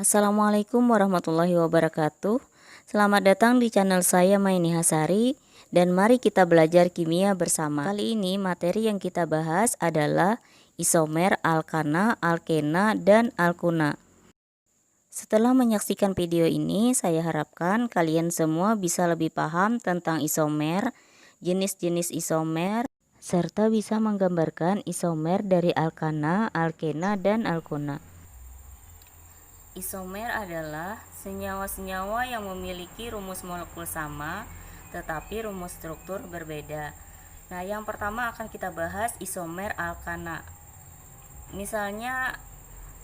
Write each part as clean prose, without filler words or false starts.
Assalamualaikum warahmatullahi wabarakatuh. Selamat datang di channel saya Maini Hasari dan mari kita belajar kimia bersama. Kali ini materi yang kita bahas adalah isomer alkana, alkena, dan alkuna. Setelah menyaksikan video ini, saya harapkan kalian semua bisa lebih paham tentang isomer, jenis-jenis isomer, serta bisa menggambarkan isomer dari alkana, alkena, dan alkuna. Isomer adalah senyawa-senyawa yang memiliki rumus molekul sama tetapi rumus struktur berbeda. Nah, yang pertama akan kita bahas isomer alkana. Misalnya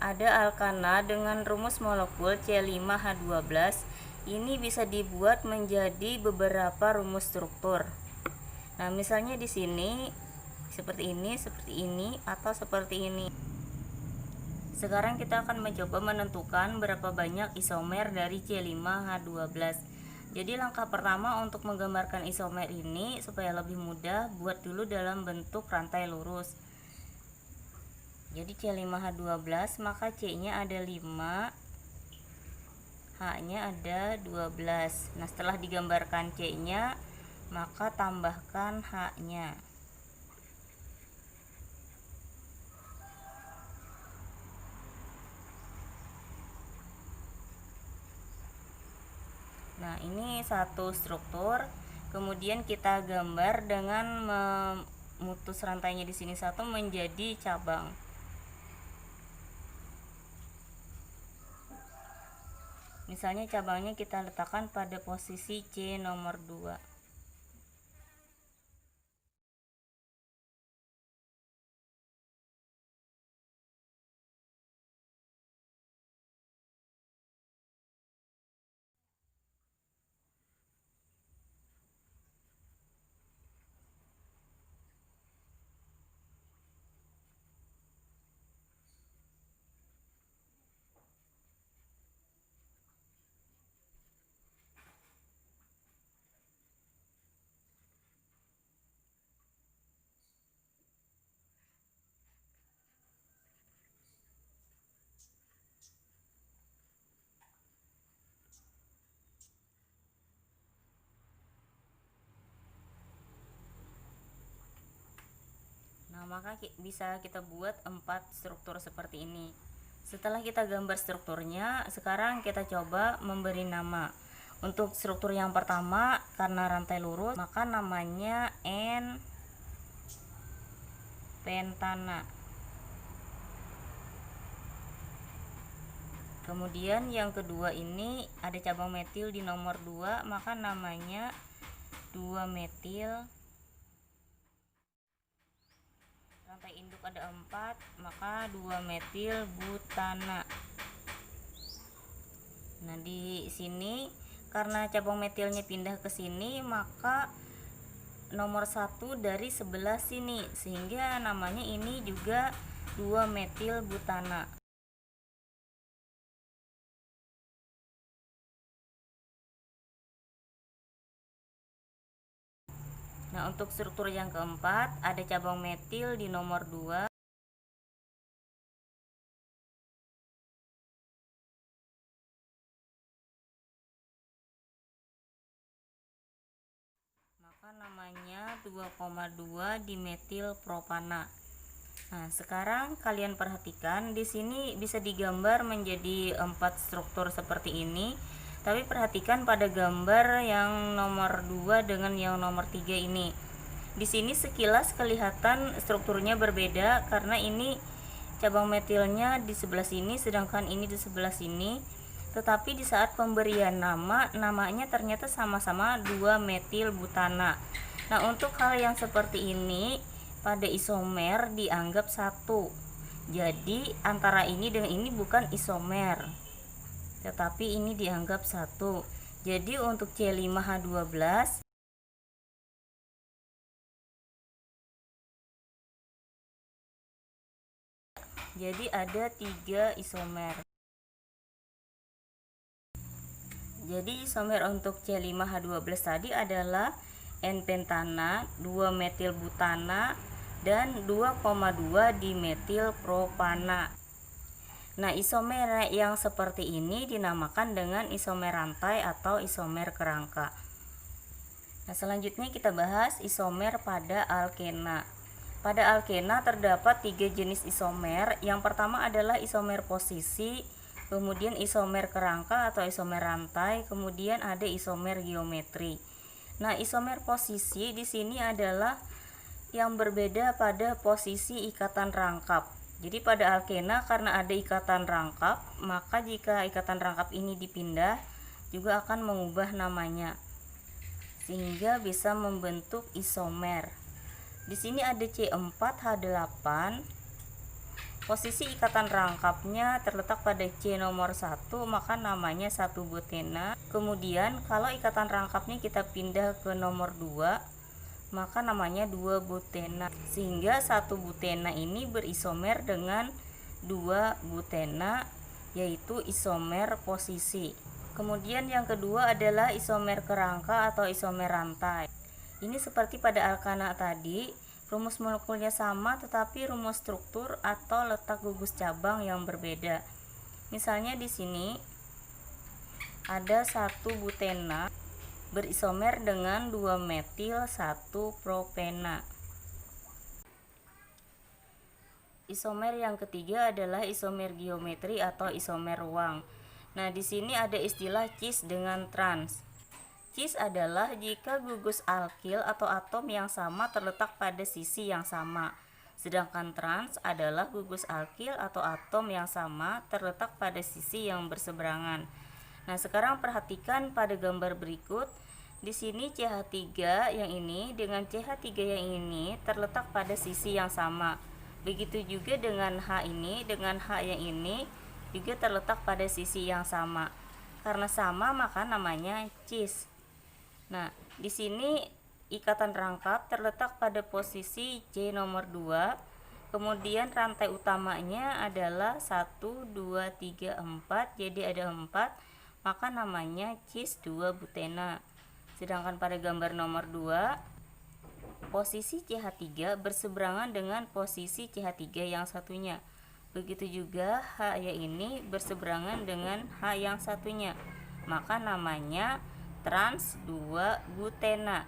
ada alkana dengan rumus molekul C5H12. Ini bisa dibuat menjadi beberapa rumus struktur. Nah, misalnya di sini seperti ini atau seperti ini. Sekarang kita akan mencoba menentukan berapa banyak isomer dari C5H12. Jadi langkah pertama untuk menggambarkan isomer ini supaya lebih mudah, buat dulu dalam bentuk rantai lurus. Jadi C5H12 maka C-nya ada 5, H-nya ada 12. Nah, setelah digambarkan C-nya, maka tambahkan H-nya. Nah, ini satu struktur. Kemudian kita gambar dengan memutus rantainya di sini satu menjadi cabang. Misalnya cabangnya kita letakkan pada posisi C nomor 2. Nah, maka bisa kita buat 4 struktur seperti ini. Setelah kita gambar strukturnya, sekarang kita coba memberi nama. Untuk struktur yang pertama, karena rantai lurus, maka namanya N-pentana. Kemudian yang kedua ini ada cabang metil di nomor 2, maka namanya 2-metil. Rantai induk ada 4, maka 2-metil butana. Nah, di sini karena cabang metilnya pindah ke sini, maka nomor 1 dari sebelah sini, sehingga namanya ini juga 2-metil butana. Nah, untuk struktur yang keempat ada cabang metil di nomor 2. Maka namanya 2,2 dimetil propana. Nah, sekarang kalian perhatikan di sini bisa digambar menjadi 4 struktur seperti ini. Tapi perhatikan pada gambar yang nomor 2 dengan yang nomor 3 ini. Di sini sekilas kelihatan strukturnya berbeda karena ini cabang metilnya di sebelah sini sedangkan ini di sebelah sini. Tetapi di saat pemberian namanya ternyata sama-sama 2-metil butana. Nah, untuk hal yang seperti ini pada isomer dianggap satu. Jadi antara ini dengan ini bukan isomer, tetapi ini dianggap satu. Jadi untuk C5H12 jadi ada 3 isomer. Jadi isomer untuk C5H12 tadi adalah N-pentana, 2-metil butana, dan 2,2 dimetil propana. Nah, isomer yang seperti ini dinamakan dengan isomer rantai atau isomer kerangka. Nah, selanjutnya kita bahas isomer pada alkena. Pada alkena terdapat 3 jenis isomer. Yang pertama adalah isomer posisi, kemudian isomer kerangka atau isomer rantai, kemudian ada isomer geometri. Nah, isomer posisi di sini adalah yang berbeda pada posisi ikatan rangkap. Jadi pada alkena karena ada ikatan rangkap, maka jika ikatan rangkap ini dipindah juga akan mengubah namanya sehingga bisa membentuk isomer. Di sini ada C4H8. Posisi ikatan rangkapnya terletak pada C nomor 1, maka namanya 1 butena. Kemudian kalau ikatan rangkapnya kita pindah ke nomor 2, maka namanya 2 butena, sehingga 1 butena ini berisomer dengan 2 butena, yaitu isomer posisi. Kemudian yang kedua adalah isomer kerangka atau isomer rantai. Ini seperti pada alkana tadi, rumus molekulnya sama tetapi rumus struktur atau letak gugus cabang yang berbeda. Misalnya di sini ada 1 butena berisomer dengan 2 metil 1 propena. Isomer yang ketiga adalah isomer geometri atau isomer ruang. Nah, di sini ada istilah cis dengan trans. Cis adalah jika gugus alkil atau atom yang sama terletak pada sisi yang sama. Sedangkan trans adalah gugus alkil atau atom yang sama terletak pada sisi yang berseberangan. Nah, sekarang perhatikan pada gambar berikut. Di sini CH3 yang ini dengan CH3 yang ini terletak pada sisi yang sama. Begitu juga dengan H ini dengan H yang ini juga terletak pada sisi yang sama. Karena sama maka namanya cis. Nah, di sini ikatan rangkap terletak pada posisi C nomor 2. Kemudian rantai utamanya adalah 1, 2, 3, 4. Jadi ada 4. Maka namanya cis 2 butena. Sedangkan pada gambar nomor 2, posisi CH3 berseberangan dengan posisi CH3 yang satunya. Begitu juga H ya ini berseberangan dengan H yang satunya. Maka namanya trans 2 butena.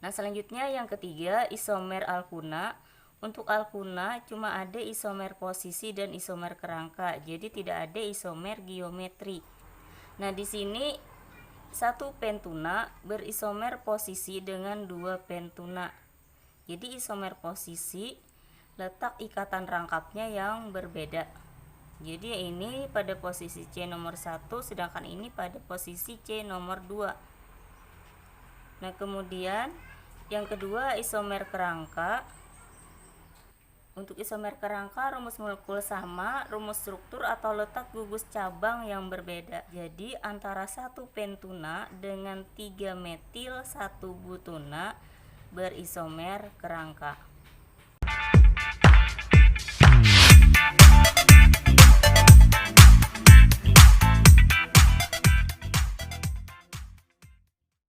Nah, selanjutnya yang ketiga isomer alkuna. Untuk alkuna cuma ada isomer posisi dan isomer kerangka. Jadi tidak ada isomer geometri. Nah, di sini 1 pentuna berisomer posisi dengan 2 pentuna. Jadi isomer posisi letak ikatan rangkapnya yang berbeda. Jadi ini pada posisi C nomor 1, sedangkan ini pada posisi C nomor 2. Nah, kemudian yang kedua isomer kerangka. Untuk isomer kerangka rumus molekul sama, rumus struktur atau letak gugus cabang yang berbeda. Jadi antara 1 pentuna dengan 3 metil 1 butuna berisomer kerangka.